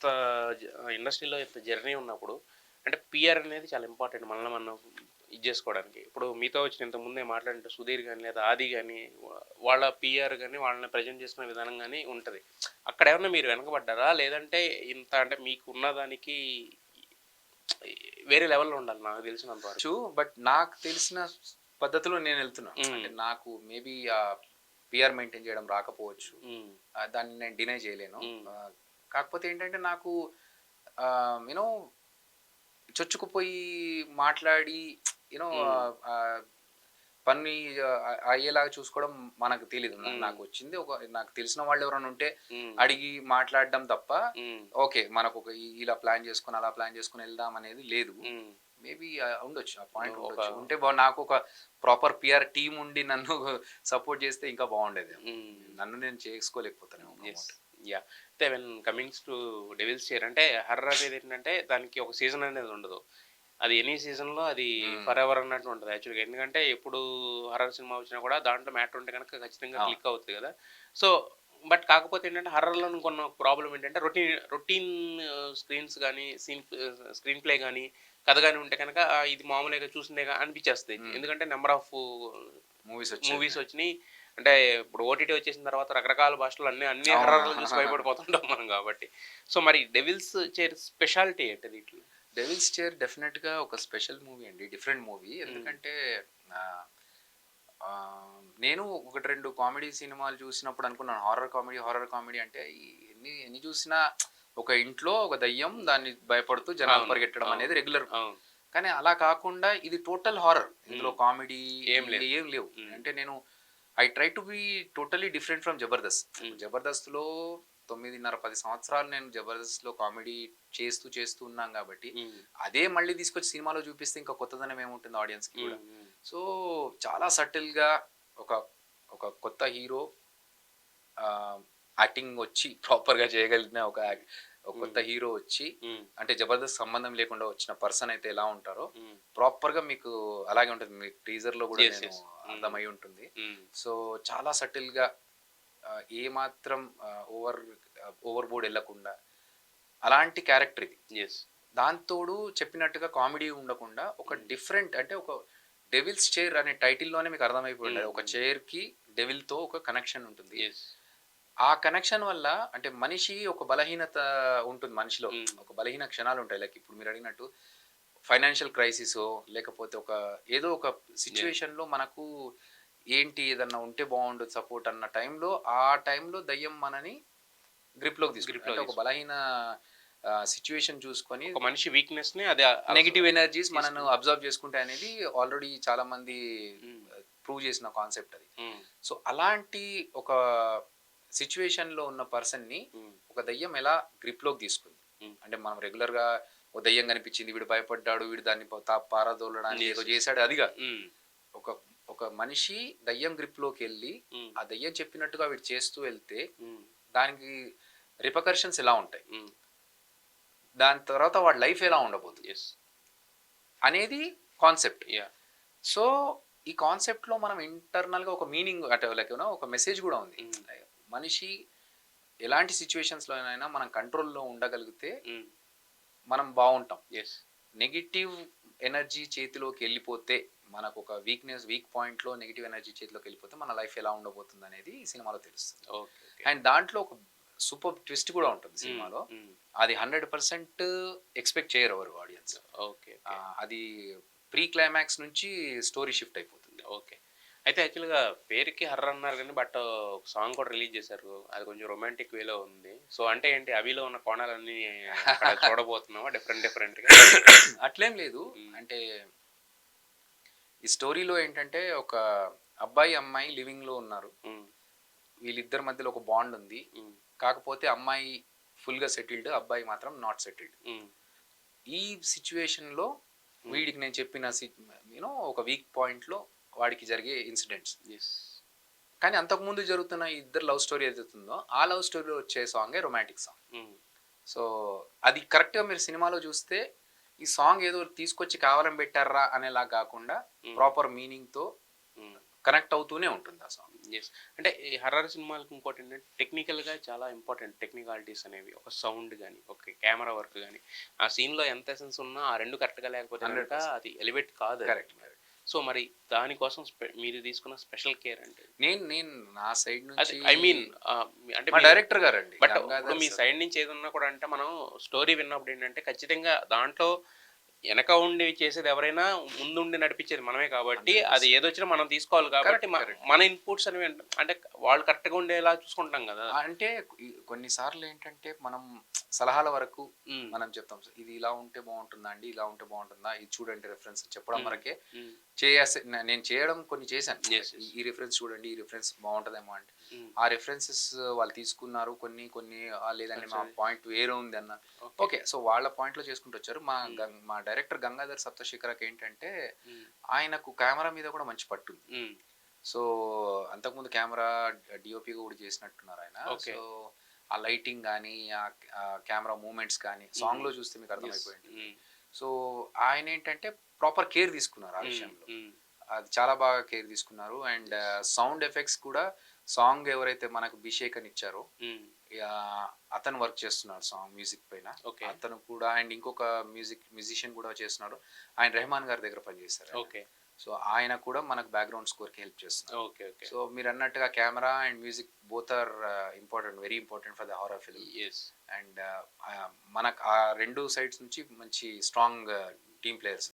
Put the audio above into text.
ఇంత ఇండస్ట్రీలో ఇంత జర్నీ ఉన్నప్పుడు అంటే పీఆర్ అనేది చాలా ఇంపార్టెంట్ మనల్ని మనం ఇది చేసుకోవడానికి. ఇప్పుడు మీతో వచ్చిన ఇంతకుముందే మాట్లాడినట్టు సుధీర్ గాని, లేదా ఆది గాని వాళ్ళ పీఆర్ గాని, వాళ్ళని ప్రెజెంట్ చేసుకునే విధానం గాని ఉంటది. అక్కడేమన్నా మీరు వెనకబడ్డారా? లేదంటే ఇంత అంటే మీకున్న దానికి వేరే లెవెల్‌లో ఉండాలి నాకు తెలిసినంత వరకు. బట్ నాకు తెలిసిన పద్ధతిలో నేను వెళ్తున్నా. అంటే నాకు మేబీ పిఆర్ మెయింటైన్ చేయడం రాకపోవచ్చు. దాన్ని నేను డినై చేయలేను. కాకపోతే ఏంటంటే నాకు యూనో చొచ్చుకుపోయి మాట్లాడి యూనో పని అయ్యేలాగా చూసుకోవడం మనకు తెలీదు. నాకు వచ్చింది నాకు తెలిసిన వాళ్ళు ఎవరైనా ఉంటే అడిగి మాట్లాడడం తప్ప ఓకే మనకు ఒక ఇలా ప్లాన్ చేసుకుని అలా ప్లాన్ చేసుకుని వెళ్దాం అనేది లేదు. మేబీ ఉండొచ్చు ఆ పాయింట్ ఉండొచ్చు. ఉంటే నాకు ఒక ప్రాపర్ పిఆర్ టీమ్ ఉండి నన్ను సపోర్ట్ చేస్తే ఇంకా బాగుండేది. నన్ను నేను చేసుకోలేకపోతాను. యా అయితే when comings to Devil's Chair అంటే హర్రర్ అనేది ఏంటంటే దానికి ఒక సీజన్ అనేది ఉండదు. అది ఎనీ సీజన్లో అది ఫర్ ఎవర్ అన్నట్టు ఉంటుంది యాక్చువల్గా. ఎందుకంటే ఎప్పుడు హర్రర్ సినిమా వచ్చినా కూడా దాంట్లో మ్యాటర్ ఉంటే కనుక ఖచ్చితంగా క్లిక్ అవుతుంది కదా. సో బట్ కాకపోతే ఏంటంటే హర్రర్లో కొన్న ప్రాబ్లం ఏంటంటే రొటీన్ స్క్రీన్స్ కానీ స్క్రీన్ ప్లే కానీ కథ కానీ ఉంటే కనుక ఇది మామూలుగా చూసిందే అనిపించేస్తుంది. ఎందుకంటే నెంబర్ ఆఫ్ మూవీస్ వచ్చినాయి. అంటే ఇప్పుడు ఓటీటీ వచ్చేసిన తర్వాత రకరకాల భాషలు అన్ని హర్రర్లు చూసి భయపడిపోతుంటాం మనం కాబట్టి. సో మరి డెవిల్స్ చైర్ స్పెషాలిటీ ఏంటి దీంట్లో? డెవిల్స్ చైర్ డెఫినెట్ గా ఒక స్పెషల్ మూవీ అండి, డిఫరెంట్ మూవీ. ఎందుకంటే నేను ఒకటి రెండు కామెడీ సినిమాలు చూసినప్పుడు అనుకున్నాను హారర్ కామెడీ అంటే ఎన్ని చూసినా ఒక ఇంట్లో ఒక దయ్యం దాన్ని భయపడుతూ జనాలు పరిగెట్టడం అనేది రెగ్యులర్. కానీ అలా కాకుండా ఇది టోటల్ హారర్. ఇందులో కామెడీ ఏం లేవు. అంటే నేను I try to be totally different from Jabardasth లో 9.5-10 సంవత్సరాలు నేను జబర్దస్త్ లో కామెడీ చేస్తూ ఉన్నాం కాబట్టి అదే మళ్ళీ తీసుకొచ్చి సినిమాలో చూపిస్తే ఇంకా కొత్తదనం ఏముంటుంది ఆడియన్స్ కి కూడా. సో చాలా సటిల్ గా ఒక కొత్త హీరో యాక్టింగ్ వచ్చి ప్రాపర్ గా చేయగలిగిన ఒక కొత్త హీరో వచ్చి అంటే జబర్దస్త్ సంబంధం లేకుండా వచ్చిన పర్సన్ అయితే ఎలా ఉంటారో ప్రాపర్ గా మీకు అలాగే ఉంటుంది. మీకు టీజర్ లో కూడా అర్థమై ఉంటుంది. సో చాలా సటిల్ గా ఏ మాత్రం ఓవర్ బోర్డ్ వెళ్ళకుండా అలాంటి క్యారెక్టర్ ఇది. దాంతోడు చెప్పినట్టుగా కామెడీ ఉండకుండా ఒక డిఫరెంట్ అంటే ఒక డెవిల్స్ చైర్ అనే టైటిల్లోనే మీకు అర్థమైపోయింది. ఒక చైర్ కి డెవిల్ తో ఒక కనెక్షన్ ఉంటుంది. ఆ కనెక్షన్ వల్ల అంటే మనిషి ఒక బలహీనత ఉంటుంది మనిషిలో, ఒక బలహీన క్షణాలు ఉంటాయి. లైక్ ఇప్పుడు మీరు అడిగినట్టు ఫైనాన్షియల్ క్రైసిస్ లేకపోతే ఏదో ఒక సిచ్యువేషన్ లో మనకు ఏంటి ఏదన్నా ఉంటే బాగుండదు సపోర్ట్ అన్న టైంలో దయ్యం మనని గ్రిప్ లోకి తీసుకుంటుంది. ఒక బలహీన సిచ్యువేషన్ చూసుకొని మనిషి వీక్నెస్ ని అదే నెగిటివ్ ఎనర్జీస్ మనను అబ్జర్వ్ చేసుకుంటే అనేది ఆల్రెడీ చాలా మంది ప్రూవ్ చేసిన కాన్సెప్ట్ అది. సో అలాంటి ఒక సిచ్యువేషన్ లో ఉన్న పర్సన్ ని ఒక దయ్యం ఎలా గ్రిప్ లోకి తీసుకుంది అంటే మనం రెగ్యులర్ గా ఒక దయ్యం కనిపించింది, వీడు భయపడ్డాడు, వీడు దాన్ని పారదోలడానికి ఏదో చేశాడు, అదిగా ఒక మనిషి దయ్యం గ్రిప్ లోకి వెళ్ళి ఆ దయ్యం చెప్పినట్టుగా వీడు చేస్తూ వెళ్తే దానికి రిపకర్షన్స్ ఎలా ఉంటాయి, దాని తర్వాత వాడి లైఫ్ ఎలా ఉండబోతుంది అనేది కాన్సెప్ట్. సో ఈ కాన్సెప్ట్ లో మనం ఇంటర్నల్ గా ఒక మీనింగ్ అంటే లైక్ ఒక మెసేజ్ కూడా ఉంది. మనిషి ఎలాంటి సిచ్యువేషన్స్ లో అయినా మనం కంట్రోల్లో ఉండగలిగితే మనం బాగుంటాం. నెగిటివ్ ఎనర్జీ చేతిలోకి వెళ్ళిపోతే మనకు ఒక వీక్ పాయింట్ లో నెగిటివ్ ఎనర్జీ చేతిలోకి వెళ్ళిపోతే మన లైఫ్ ఎలా ఉండబోతుంది అనేది ఈ సినిమాలో తెలుస్తుంది. అండ్ దాంట్లో ఒక సూపర్ ట్విస్ట్ కూడా ఉంటుంది సినిమాలో. అది 100% ఎక్స్పెక్ట్ చేయరు ఎవరు ఆడియన్స్. అది ప్రీ క్లైమాక్స్ నుంచి స్టోరీ షిఫ్ట్ అయిపోతుంది. ఓకే. అయితే యాక్చువల్గా పేరుకి హర్రర్ అన్నారు కానీ బట్ ఒక సాంగ్ కూడా రిలీజ్ చేశారు, అది కొంచెం రొమాంటిక్ వేలో ఉంది. సో అంటే ఏంటి అవిలో ఉన్న కోణాలన్నీ చూడబోతున్నావా డిఫరెంట్ గా? అట్లేం లేదు. అంటే ఈ స్టోరీలో ఏంటంటే ఒక అబ్బాయి అమ్మాయి లివింగ్ లో ఉన్నారు. వీళ్ళిద్దరి మధ్యలో ఒక బాండ్ ఉంది. కాకపోతే అమ్మాయి ఫుల్ గా సెటిల్డ్, అబ్బాయి మాత్రం నాట్ సెటిల్డ్. ఈ సిచ్యువేషన్ లో వీడికి నేను చెప్పిన ఒక వీక్ పాయింట్ లో వాడికి జరిగే ఇన్సిడెంట్స్. కానీ అంతకుముందు జరుగుతున్న ఇద్దరు లవ్ స్టోరీ ఏదైతుందో ఆ లవ్ స్టోరీలో వచ్చే సాంగే రొమాంటిక్ సాంగ్. సో అది కరెక్ట్ గా మీరు సినిమాలో చూస్తే ఈ సాంగ్ ఏదో తీసుకొచ్చి కావాలని పెట్టారా అనేలా కాకుండా ప్రాపర్ మీనింగ్ తో కనెక్ట్ అవుతూనే ఉంటుంది ఆ సాంగ్. యెస్. అంటే ఈ హర్రర్ సినిమాలకి ఇంకోటేంటంటే టెక్నికల్‌గా చాలా ఇంపార్టెంట్ టెక్నికాలిటీస్ అనేవి. ఒక సౌండ్ గాని, ఒక కెమెరా వర్క్ గాని, ఆ సీన్‌లో ఎంత ఎసెన్స్ ఉన్నా ఆ 2 కరెక్ట్‌గా లేకపోతే గనక 100% అది ఎలివేట్ కాదది. కరెక్ట్. సో, మరి దానికోసం మీరు తీసుకున్న స్పెషల్ కేర్ అంటే? నేను నేను నా సైడ్ అది నుంచి ఐ మీన్ అంటే మా మీరు డైరెక్టర్ గారండి బట్ ఇప్పుడు గంగాధర్ మీ సార్. సైడ్ నుంచి ఏదున్నా కూడా అంటే మనం స్టోరీ విన్నప్పుడు ఏంటంటే ఖచ్చితంగా దాంట్లో వెనక ఉండి చేసేది ఎవరైనా ముందుండి నడిపించేది మనమే కాబట్టి అది 100% ఏదొచ్చినా మనం తీసుకోవాలి కాబట్టి కరెక్ట్. కరెక్ట్. మన ఇన్పుట్స్ అనేవి అంటే వాళ్ళు కరెక్ట్గా ఉండేలా చూసుకుంటాం కదా. అంటే కొన్ని సార్లు ఏంటంటే మనం సలహాల వరకు ఉమ్, మనం చెప్తాం. ఇది ఇలా ఉంటే బాగుంటుందా అండి, ఇలా ఉంటే బాగుంటుందా, ఇది చూడండి రిఫరెన్స్ చెప్పడం ఉమ్, వరకే. ఉమ్, నేను చేయడం కొన్ని చేశాను. yes, yes, ఈ రిఫరెన్స్ చూడండి, ఈ రిఫరెన్స్ బాగుంటుందేమో అంటే ఉమ్, ఆ రిఫరెన్సెస్ వాళ్ళు తీసుకున్నారు. కొన్ని కొన్ని లేదండి మా sorry. పాయింట్ వేరే ఉంది అన్న. Okay. ఓకే, సో వాళ్ళ పాయింట్లో చేసుకుంటూ వచ్చారు. ఉమ్, మా డైరెక్టర్ గంగాధర్ సప్తశేఖరకి ఏంటంటే ఉమ్, ఆయనకు కెమెరా మీద కూడా మంచి పట్టుంది. ఉమ్, సో అంతకుముందు కెమెరా డిఓపిగా కూడా చేసినట్టున్నారు ఆయన. Okay. సో ఆ లైటింగ్ కానీ ఆ కెమెరా మూమెంట్స్ కానీ సాంగ్లో చూస్తే మీకు yes, అర్థమైపోయింది. ఉమ్, సో ఆయన ఏంటంటే ప్రాపర్ కేర్ తీసుకున్నారు ఆ ఉమ్, విషయంలో. ఉమ్, అది చాలా బాగా కేర్ తీసుకున్నారు. అండ్ సౌండ్ ఎఫెక్ట్స్ కూడా సాంగ్ ఎవరైతే మనకు అభిషేక్ అని ఇచ్చారో ఉమ్, ఆ, అతను వర్క్ చేస్తున్నాడు సాంగ్ మ్యూజిక్ పైన. Okay. అతను కూడా అండ్ ఇంకొక మ్యూజిషియన్ కూడా చేస్తున్నాడు. ఆయన రెహమాన్ గారి దగ్గర పనిచేస్తారు. ఓకే, సో ఆయన కూడా మనకు బ్యాక్గ్రౌండ్ స్కోర్కి హెల్ప్ చేస్తున్నారు. ఓకే, ఓకే, సో మీరు అన్నట్టుగా camera and music both are important, very important for the horror film. Yes, and మనకు ఆ రెండు సైడ్స్ నుంచి మంచి స్ట్రాంగ్ టీమ్ ప్లేయర్స్